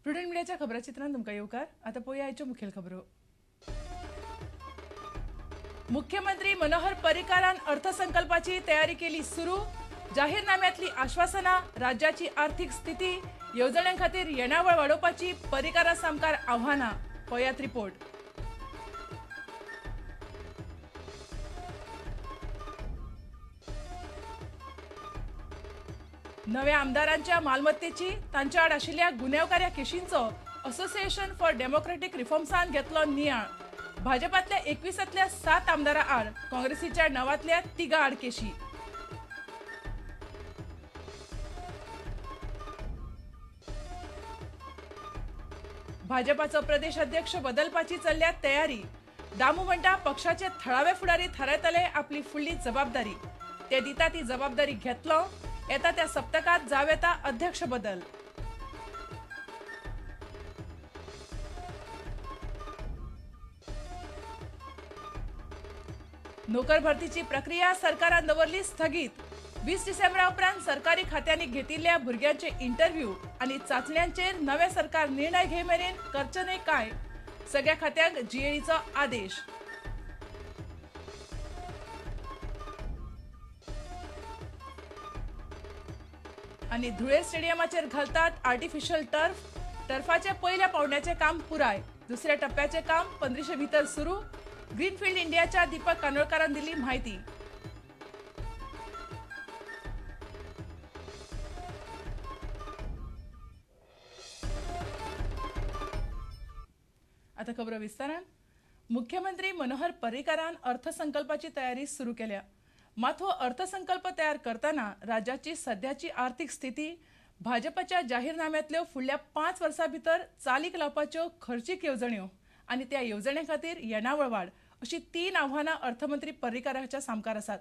Prudent मिडियाच्या खबराचित्रांत तुमकां येवकार. आता पळोवया आयच्यो मुखेल खबरो. मुख्यमंत्री मनोहर पर्रीकारान अर्थसंकल्पाची तयारी केली सुरू. जाहीरनाम्यातली आश्वासना, राज्याची आर्थिक स्थिती, येवजण्यां खातीर येणावळ वाडोवपाची पर्रीकारा सामकार आव्हानां. पळयात रिपोर्ट. नव्या आमदारांच्या मालमत्तेची, तांच्या आड आशिल्ल्या गुन्यांवकार्या केशींचो असोसिएशन फॉर डेमोक्रेटिक रिफॉर्म्सान घेतलो नियाळ. भाजपांतल्या 21तल्या 7 आमदारां आड, काँग्रेसीच्या 9तल्या 3 आड केशी. भाजपाचो प्रदेश अध्यक्ष बदलपाची चल्ल्या तयारी. दामू म्हणटा पक्षाचे थळावे फुडारी थारायतले आपली फुडली जबाबदारी. ते दिता ती जबाबदारी घेतलो. येता त्या सप्तकात जाव येता अध्यक्ष बदल. नोकर भरतीची प्रक्रिया सरकारान दवरली स्थगीत. 20 डिसेंबरा उपरांत सरकारी खात्यांनी घेतिल्ल्या भुरग्यांचे इंटरव्ह्यू आनी चाचण्यांचेर नवे सरकार निर्णय घे मेरेन करचे न्हय काय. सगळ्या खात्यांक जीएडीचो आदेश. आनी धुळे स्टेडियमाचेर घालतात आर्टिफिशियल टर्फाचे पयल्या पावंड्याचे काम पुराय. दुसऱ्या टप्प्याचे काम 1500 भितर सुरू. ग्रीनफील्ड इंडियाच्या दीपक कानोळकारान दिली माहिती. आता खबर विस्तारान. मुख्यमंत्री मनोहर पर्रीकारान अर्थसंकल्पाची तयारी सुरू केल्या. मात हो अर्थसंकल्प तयार करताना राज्याची सध्याची आर्थिक स्थिती, भाजपाच्या जाहीरनाम्यातल्यो फुडल्या 5 वर्सां भितर चालीक लावपाच्यो खर्चीक येवजण्यो आनी त्या येवजणे खातीर येणावळ वाड अशी 3 आव्हानां अर्थमंत्री पर्रीकाराच्या सामकार आसात.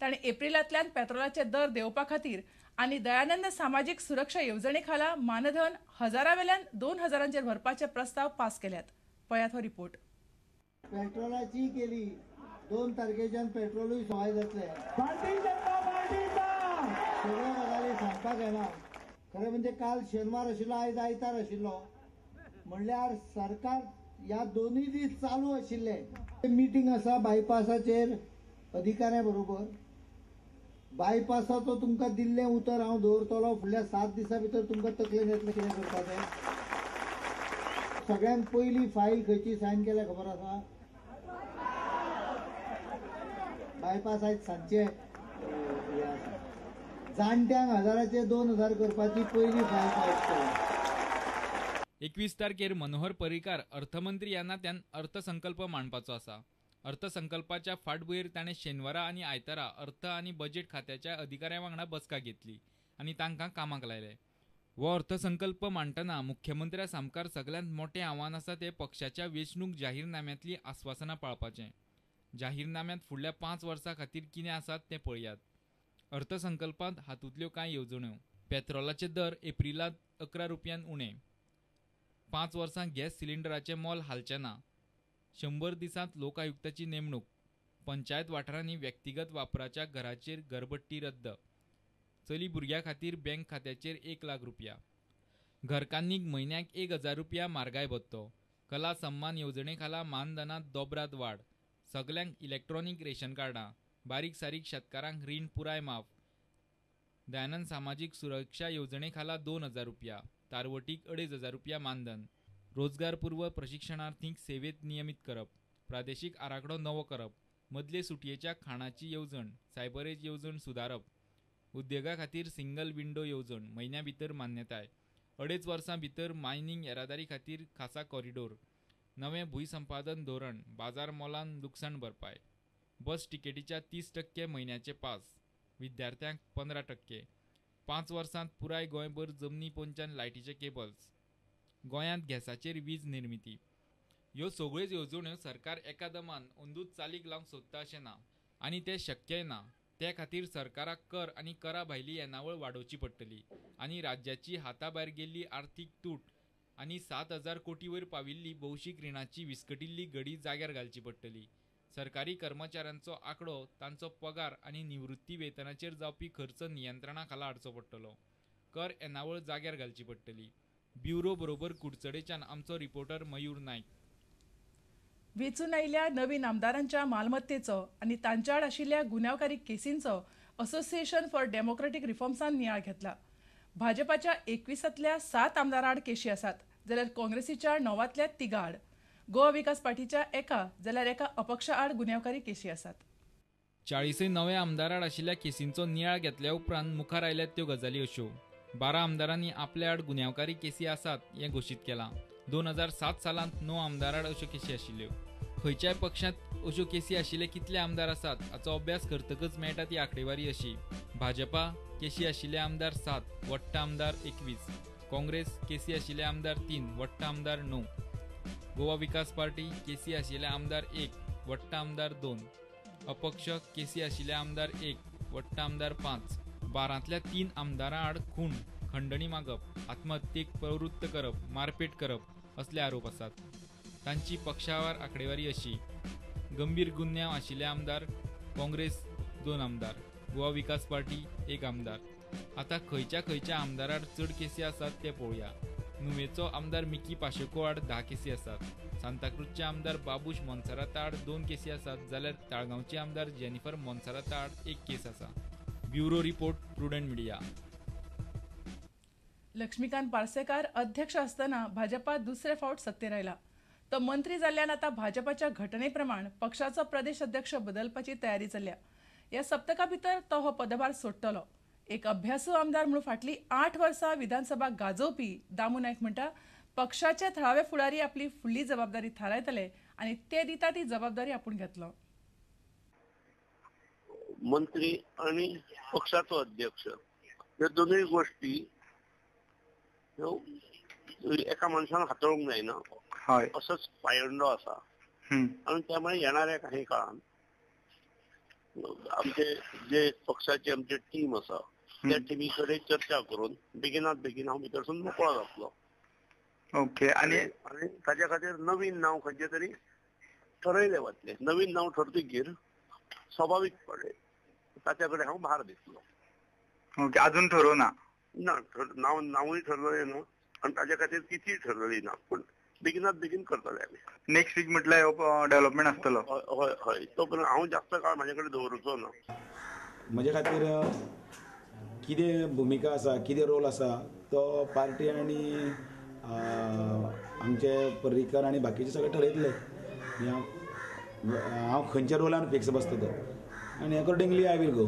ताणें एप्रिलांतल्यान पेट्रोलाचे दर देंवोवपा खातीर आनी दयानंद सामाजीक सुरक्षा येवजणे खाला मानधन 1000वेल्यान 2000चेर व्हरपाचे प्रस्ताव पास केल्यात. पळयात हो रिपोर्ट. पेट्रोलाची केली 2 तारखेच्यान पेट्रोलूय सवाय जातले. सगळ्या गजाली सांगपाक येना. खरें म्हणजे काल शेनवार आशिल्लो, आयज आयतार आशिल्लो म्हणल्यार सरकार ह्या दोनूय दीस चालू आशिल्ले. मिटींग आसा बायपासाचेर अधिकाऱ्यां बरोबर. बायपासाचो तुमकां दिल्लें उतर हांव दवरतलो. फुडल्या 7 दिसां भितर तुमकां तकलेन येतलें कितें करपाचें. सगळ्यांत पयली फायल खंयची सायन केल्या खबर आसा? बायपास आयज सांजचे जाणट्यांक 1000चे 2000 करपाची पयली फायल केली. 21 तारखेर मनोहर पर्रीकार अर्थमंत्री यांना अर्थसंकल्प मांडपाचो आसा. अर्थसंकल्पाच्या फाटभुंयेर ताणें शेनवारा आनी आयतारा अर्थ आनी बजेट खात्याच्या अधिकाऱ्यां वांगडा बसका घेतली आनी तांकां कामाक लायले. हो अर्थसंकल्प मांडटना मुख्यमंत्र्या सामकार सगळ्यांत मोठें आव्हान आसा तें पक्षाच्या वेंचणूक जाहीरनाम्यांतली आस्वासनां पाळपाचें. जाहीरनाम्यांत फुडल्या 5 वर्सां खातीर कितें आसात तें पळयात. अर्थसंकल्पांत हातूंतल्यो कांय येवजण्यो. पेट्रोलाचे दर एप्रिलांत 11 रुपयान उणे. 5 वर्सां गॅस सिलिंडराचें मोल हालचें ना. 100 दिसांत लोकायुक्ताची नेमणूक. पंचायत वाठारांनी व्यक्तिगत वापराच्या घराचेर घरपट्टी रद्द. चली भुरग्यां खातीर बँक खात्याचेर 1 लाख रुपया. घरकान्नीक म्हयन्याक 1000 रुपया म्हारगाय भत्तो. कला सन्मान येवजणे खाला मानधनांत दोबराद वाड. सगल्यांक इलेक्ट्रॉनिक रेशन कार्डां. बारीक सारीक शेतकारांक रीण पुराय माफ. दयानंद सामाजीक सुरक्षा येवजणे खाला 2000 रुपया. तारवटीक 2500 रुपया मानधन. रोजगार पूर्व प्रशिक्षणार्थींक सेवेत नियमित करप. प्रादेशीक आराखडो नवो करप. मदले सुटयेच्या खाणाची येवजण, सायबरेज येवजण सुदारप. उद्देगा खातीर सिंगल विंडो येवजण म्हयन्या भितर मान्यताय. 2.5 वर्सां भितर मायनिंग येरादारी खातीर खासा कॉरिडोर. नवें भूंयसंपादन धोरण. बाजार मोलान लुकसाण भरपाय. बस तिकेटीच्या 30% म्हयन्याचे पास. विद्यार्थ्यांक 15%. 5 वर्सांत पुराय गोंयभर जमनी पोंच्यान लायटीचे केबल्स. गोंयांत गॅसाचेर वीज निर्मिती. ह्यो सगळ्योच येवजण्यो सरकार एका दमान अंदूच चालीक लावंक सोदता अशें ना आनी तें शक्यय ना. ते खातीर सरकाराक कर आनी करा भायली येणावळ वाडोवची पडटली आनी राज्याची हाता भायर गेल्ली आर्थीक तूट आनी 7000 कोटी वयर पाविल्ली भौशीक रिणाची विस्कटिल्ली घडी जाग्यार घालची पडटली. सरकारी कर्मचाऱ्यांचो आंकडो, तांचो पगार आनी निवृत्ती वेतनाचेर जावपी खर्च नियंत्रणा खाला हाडचो पडटलो. कर येणावळ जाग्यार घालची पडटली. ब्युरो बरोबर कुडचडेच्यान आमचो रिपोर्टर मयूर नाईक. वेंचून आयिल्ल्या नवीन आमदारांच्या मालमत्तेचो आनी तांचे आड आशिल्ल्या गुन्यांवकारी केसींचो असोसिएशन फॉर डेमोक्रेटीक रिफॉर्म्सान नियाळ घेतला. भाजपाच्या 21तल्या 7 आमदारां आड केशी आसात, जाल्यार काँग्रेसीच्या 9तल्या 3 आड, गोवा विकास पार्टीच्या 1 जाल्यार 1 अपक्षा आड गुन्यांवकारी केशी आसात. 40 नव्या आमदारांड आशिल्ल्या केसींचो नियाळ घेतल्या उपरांत मुखार आयल्यात त्यो गजाली अश्यो. 12 आमदारांनी आपल्या आड गुन्यांवकारी केसी आसात हें घोशीत केलां. 2007 सालांत 9 आमदारांड अश्यो केसी आशिल्ल्यो. खंयच्याय पक्षांत अश्यो केसी आशिल्ले कितले आमदार आसात हाचो अभ्यास करतकच मेळटा ती आंकडेवारी अशी. भाजपा केसी आशिल्ले आमदार 7, वट्ट आमदार 21. काँग्रेस केसी आशिल्ले आमदार 3, वट्ट आमदार 9. गोवा विकास पार्टी केसी आशिल्ले आमदार 1, वट्ट आमदार 2. अपक्ष केसी आशिल्ले आमदार 1, वट्ट आमदार 5. 12तल्या 3 आमदारां आड खून, खंडणी मागप, आत्महत्येक प्रवृत्त करप, मारपेट करप असले आरोप आसात. तांची पक्षावार आंकडेवारी अशी. गंभीर गुन्यांव आशिल्ले आमदार काँग्रेस 2 आमदार, गोवा विकास पार्टी 1 आमदार. आता खंयच्या आमदाराड चड केसी आसात ते पळोवया. नुवेचो आमदार मिकी पाशेको आड 10 केसी आसात. सांताक्रूजचे आमदार बाबूश मोन्सेरात आड 2 केसी आसात, जाल्यार ताळगांवचे आमदार जेनिफर मोन्सेरात आड 1 केस आसा. Bureau report, prudent media. Laxmikant Parsekar अध्यक्ष आसतना भाजपात दुसरे फावट सत्तेर आयला. तो मंत्री जाल्ल्यान आता भाजपाच्या घटने प्रमाण पक्षाचो प्रदेश अध्यक्ष बदलपाची तयारी चल्ल्या. ह्या सप्तका भितर तो हो पदभार सोडटलो. एक अभ्यासू आमदार म्हणून फाटली 8 वर्सां विधानसभा गाजोवपी दामू नायक म्हणटा, पक्षाचे थळावे फुडारी आपली फुडली जबाबदारी थारायतले आनी ते दिता ती जबाबदारी आपूण घेतलो. मंत्री आणि पक्षाचो अध्यक्ष ह्यो दोनूय गोष्टी ह्यो एका मनशान हाताळूंक जायना. असोच पायंडो आसा आणि त्यामुळे येणाऱ्या काही काळात आमचे जे पक्षाचे आमचे टीम आसा त्या टीमी कडेन चर्चा करून बेगिनात बेगीन हांव भितरसून मोकळो जातलो. ओके. आणि ताच्या खातीर नवीन नांव खंयचे तरी ठरयले वतले. नवीन नांव ठरतकीर स्वाभाविकपणे ताच्या कडेन हांव भार दितलो. ओके. अजून ठरवना ना, नांवूय ठरलेलें ना आणि ताच्या खातीर तिथी ठरलेली ना, पण बेगिनात बेगीन करतले आमी. नेक्स्ट वीक म्हटल्यार डेव्हलपमेंट आसतलो. हय हय. तो पण हांव जास्त काळ म्हाजे कडेन दवरूचो ना. म्हजे खातीर कितें भुमिका आसा, कितें रोल आसा तो पार्टी आनी आमचे पर्रीकर आनी बाकीचे सगळे ठरयतले. हांव खंयच्या रोलान फिक्स बसता आनी अकॉर्डिंगली आय वील गो.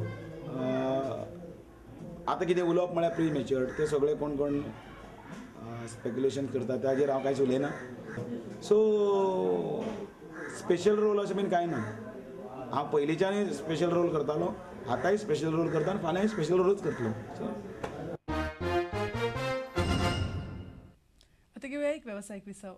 आतां कितें उलोवप म्हळ्यार प्री मॅच्युअर्ड, ते सगळे कोण कोण स्पेक्युलेशन करता ताजेर हांव कांयच उलयना. सो स्पेशल रोल अशें बीन कांय ना. हांव पयलींच्यानूय स्पेशल रोल करतालो, आतांय स्पेशल रोल करता आनी फाल्यांय स्पेशल रोलूच करतलो. आता घेऊया एक व्यावसायिक विसाव.